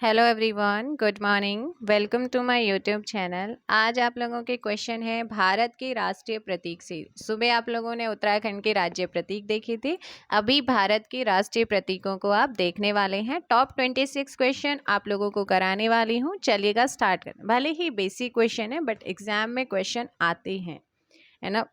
Hello everyone, good morning. Welcome to my YouTube channel. आज आप लोगों के क्वेश्चन है भारत के राष्ट्रीय प्रतीक से। सुबह आप लोगों ने उत्तराखंड के राज्य प्रतीक देखी थी, अभी भारत के राष्ट्रीय प्रतीकों को आप देखने वाले हैं। टॉप 26 क्वेश्चन आप लोगों को कराने वाली हूँ। चलिएगा स्टार्ट करें। भले ही बेसिक क्वेश्चन है बट एग्जाम में क्वेश्चन आते हैं, है ना।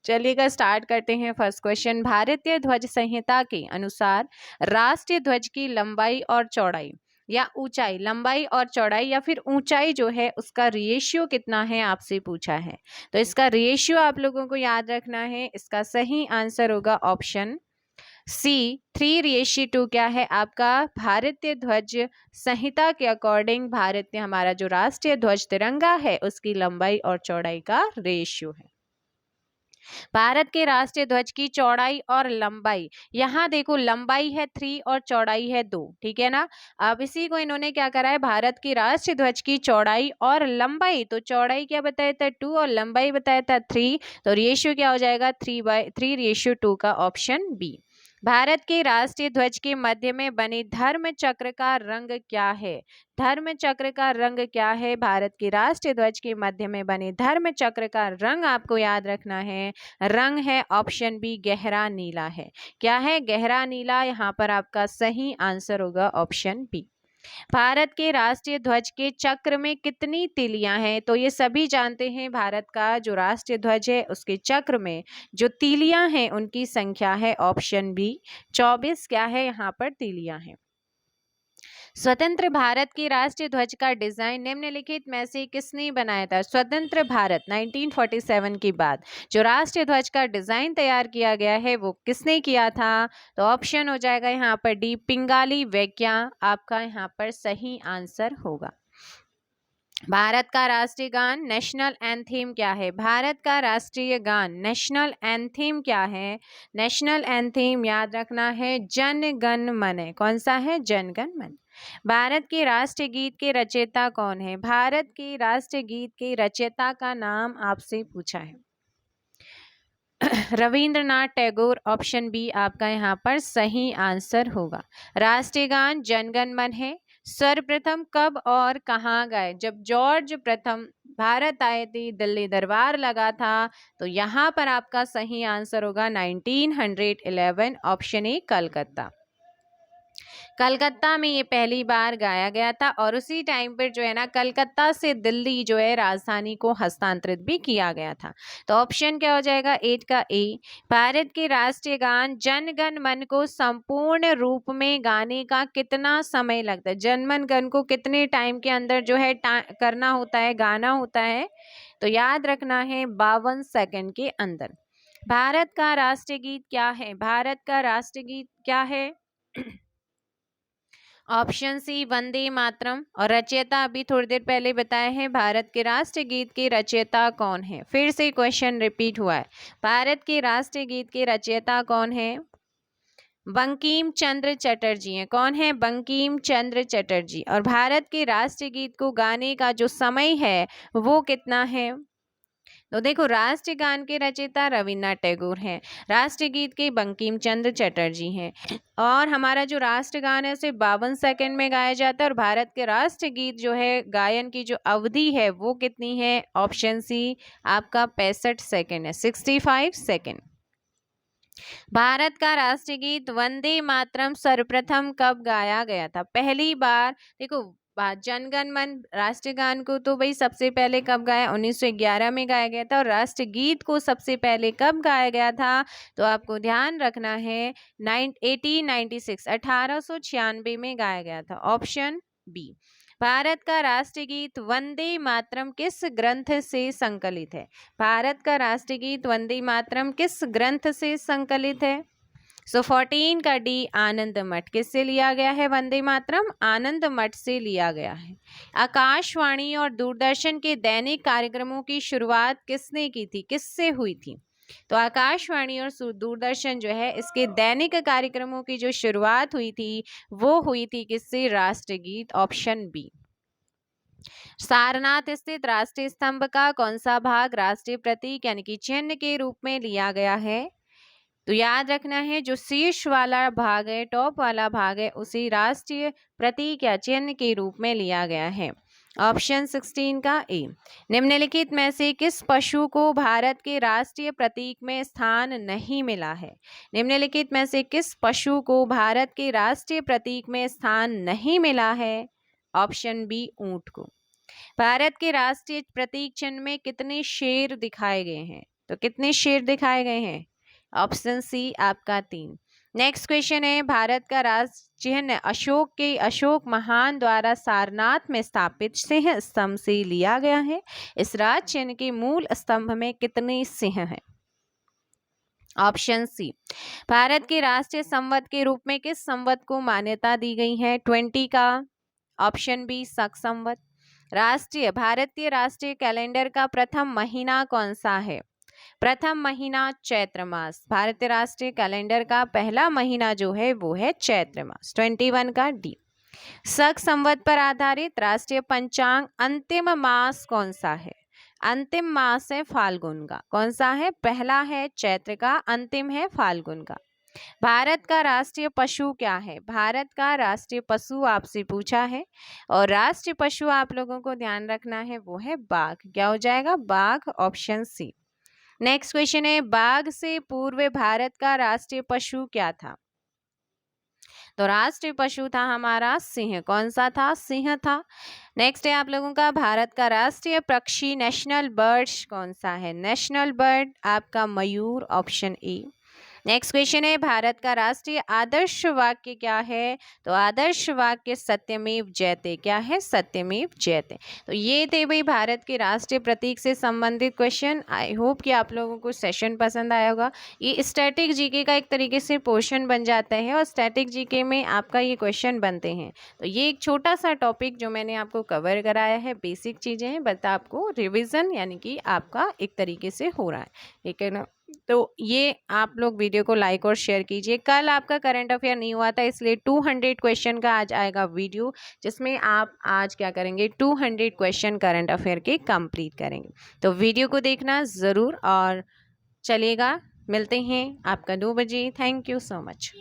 चलिएगा स्टार्ट करते हैं। फर्स्ट क्वेश्चन, भारतीय ध्वज संहिता के अनुसार राष्ट्रीय ध्वज की लंबाई और चौड़ाई या ऊंचाई, लंबाई और चौड़ाई या फिर ऊंचाई जो है उसका रेशियो कितना है, आपसे पूछा है। तो इसका रेशियो आप लोगों को याद रखना है। इसका सही आंसर होगा ऑप्शन सी, 3:2। क्या है आपका? भारतीय ध्वज संहिता के अकॉर्डिंग भारतीय हमारा जो राष्ट्रीय ध्वज तिरंगा है उसकी लंबाई और चौड़ाई का रेशियो है। भारत के राष्ट्रीय ध्वज की चौड़ाई और लंबाई, यहाँ देखो लंबाई है 3 और चौड़ाई है 2, ठीक है ना। अब इसी को इन्होंने क्या करा है, भारत की राष्ट्रीय ध्वज की चौड़ाई और लंबाई, तो चौड़ाई क्या बताया था 2 और लंबाई बताया था 3, तो रेशियो क्या हो जाएगा 3:3 का ऑप्शन बी। भारत के राष्ट्रीय ध्वज के मध्य में बने धर्म चक्र का रंग क्या है? धर्म चक्र का रंग क्या है? भारत के राष्ट्रीय ध्वज के मध्य में बने धर्म चक्र का रंग आपको याद रखना है। रंग है ऑप्शन बी, गहरा नीला है। क्या है? गहरा नीला। यहाँ पर आपका सही आंसर होगा ऑप्शन बी। भारत के राष्ट्रीय ध्वज के चक्र में कितनी तीलियां हैं? तो ये सभी जानते हैं, भारत का जो राष्ट्रीय ध्वज है उसके चक्र में जो तीलियां हैं उनकी संख्या है ऑप्शन बी 24। क्या है? यहाँ पर तीलियां हैं। स्वतंत्र भारत के राष्ट्रीय ध्वज का डिजाइन निम्नलिखित में से किसने बनाया था? स्वतंत्र भारत 1947 के बाद जो राष्ट्रीय ध्वज का डिजाइन तैयार किया गया है वो किसने किया था? तो ऑप्शन हो जाएगा यहाँ पर डी, पिंगाली वैक्या आपका यहाँ पर सही आंसर होगा। भारत का राष्ट्रीय गान, नेशनल एंथीम क्या है? भारत का राष्ट्रीय गान, नेशनल एंथीम क्या है? नेशनल एंथीम याद रखना है जन गण मन है। कौन सा है? जन गण मन। भारत के राष्ट्रीय गीत के रचयिता कौन है? भारत के राष्ट्रीय गीत के रचयिता का नाम आपसे पूछा है। रविंद्रनाथ टैगोर, ऑप्शन बी आपका यहाँ पर सही आंसर होगा। राष्ट्रीय गान जनगण मन है। सर्वप्रथम कब और कहाँ गाए? जब जॉर्ज प्रथम भारत आए थे, दिल्ली दरबार लगा था, तो यहाँ पर आपका सही आंसर होगा 1911, ऑप्शन ए कलकत्ता। कलकत्ता में ये पहली बार गाया गया था और उसी टाइम पर जो है ना कलकत्ता से दिल्ली जो है राजधानी को हस्तांतरित भी किया गया था। तो ऑप्शन क्या हो जाएगा 8 का ए। भारत के राष्ट्रीय गान जन गण मन को संपूर्ण रूप में गाने का कितना समय लगता है? जनमन गण को कितने टाइम के अंदर जो है करना होता है, गाना होता है? तो याद रखना है 52 सेकंड के अंदर। भारत का राष्ट्रीय गीत क्या है? भारत का राष्ट्रीय गीत क्या है? Option C Vande Mataram. और रचयिता अभी थोड़ी देर पहले बताए हैं, भारत के राष्ट्रीय गीत के रचयिता कौन है? फिर से क्वेश्चन रिपीट हुआ है, भारत के राष्ट्रीय गीत के रचयिता कौन है? बंकिम चंद्र चटर्जी हैं। कौन है? बंकिम चंद्र चटर्जी। और भारत के राष्ट्रीय गीत को गाने का जो समय है वो कितना है? तो देखो, राष्ट्रीय गान के रचयिता रविन्द्रनाथ टैगोर हैं, राष्ट्रीय गीत के बंकिम चंद्र चटर्जी हैं, और हमारा जो राष्ट्रगान है उसे 52 सेकंड में गाया जाता है। और भारत के राष्ट्रीय गीत जो है गायन की जो अवधि है वो कितनी है? ऑप्शन सी आपका 65 सेकंड है, 65 सेकंड। भारत का राष्ट्रीय गीत वंदे मातरम सर्वप्रथम कब गाया गया था? पहली बार देखो, जनगण मन राष्ट्रीय गान को तो भाई सबसे पहले कब गाया? 1911 में गाया गया था। और राष्ट्रीय गीत को सबसे पहले कब गाया गया था? तो आपको ध्यान रखना है 1896, 1896 में गाया गया था, ऑप्शन बी। भारत का राष्ट्रीय गीत वंदे मातरम किस ग्रंथ से संकलित है? भारत का राष्ट्रीय गीत वंदे मातरम किस ग्रंथ से संकलित है? सो 14 का डी, आनंद मठ। किससे लिया गया है वंदे मातरम? आनंद मठ से लिया गया है। आकाशवाणी और दूरदर्शन के दैनिक कार्यक्रमों की शुरुआत किसने की थी? किससे हुई थी? तो आकाशवाणी और दूरदर्शन जो है इसके दैनिक कार्यक्रमों की जो शुरुआत हुई थी वो हुई थी किससे? राष्ट्रीय गीत, ऑप्शन बी। सारनाथ स्थित राष्ट्रीय स्तंभ का कौन सा भाग राष्ट्रीय प्रतीक यानी कि चिन्ह के रूप में लिया गया है? तो याद रखना है जो शीर्ष वाला भाग है, टॉप वाला भाग है, उसी राष्ट्रीय प्रतीक या चिन्ह के रूप में लिया गया है। ऑप्शन 16 का ए। निम्नलिखित में से किस पशु को भारत के राष्ट्रीय प्रतीक में स्थान नहीं मिला है? निम्नलिखित में से किस पशु को भारत के राष्ट्रीय प्रतीक में स्थान नहीं मिला है? ऑप्शन बी, ऊंट को। भारत के राष्ट्रीय प्रतीक चिन्ह में कितने शेर दिखाए गए हैं? तो कितने शेर दिखाए गए हैं? ऑप्शन सी आपका 3। नेक्स्ट क्वेश्चन है, भारत का राष्ट्र चिन्ह अशोक महान द्वारा सारनाथ में स्थापित सिंह स्तंभ से लिया गया है। इस राज चिन्ह के मूल स्तंभ में कितने सिंह हैं? Option C. भारत के राष्ट्रीय संवत के रूप में किस संवत को मान्यता दी गई है? 20 का। ऑप्शन बी, शक संवत। भारतीय राष्ट्रीय कैलेंडर का प्रथम महीना कौन सा है? प्रथम महीना चैत्र मास। भारतीय राष्ट्रीय कैलेंडर का पहला महीना जो है वो है चैत्र मास। 21 का डी। शक संवत पर आधारित राष्ट्रीय पंचांग अंतिम मास कौन सा है? अंतिम मास है फाल्गुन का। कौन सा है? पहला है चैत्र का, अंतिम है फाल्गुन का। भारत का राष्ट्रीय पशु क्या है? भारत का राष्ट्रीय पशु आपसे पूछा है और राष्ट्रीय पशु आप लोगों को ध्यान रखना है वो है बाघ। क्या हो जाएगा? बाघ। Option C. नेक्स्ट क्वेश्चन है, बाघ से पूर्व भारत का राष्ट्रीय पशु क्या था? तो राष्ट्रीय पशु था हमारा सिंह। कौन सा था? सिंह था। नेक्स्ट है आप लोगों का, भारत का राष्ट्रीय पक्षी नेशनल बर्ड्स कौन सा है? नेशनल बर्ड आपका मयूर। Option A. नेक्स्ट क्वेश्चन है, भारत का राष्ट्रीय आदर्श वाक्य क्या है? तो आदर्श वाक्य सत्यमेव जयते। क्या है? सत्यमेव जयते। तो ये थे भाई भारत के राष्ट्रीय प्रतीक से संबंधित क्वेश्चन। आई होप कि आप लोगों को सेशन पसंद आया होगा। ये स्टैटिक जीके का एक तरीके से पोर्शन बन जाता है और स्टैटिक जीके में आपका ये क्वेश्चन बनते हैं। तो ये एक छोटा सा टॉपिक जो मैंने आपको कवर कराया है, बेसिक चीज़ें हैं, बट आपको रिविज़न यानी कि आपका एक तरीके से हो रहा है, ठीक है ना। तो ये आप लोग वीडियो को लाइक और शेयर कीजिए। कल आपका करंट अफेयर नहीं हुआ था, इसलिए 200 क्वेश्चन का आज आएगा वीडियो, जिसमें आप आज क्या करेंगे? 200 क्वेश्चन करंट अफेयर के कंप्लीट करेंगे। तो वीडियो को देखना ज़रूर और चलिएगा, मिलते हैं आपका 2 बजे। Thank you so much.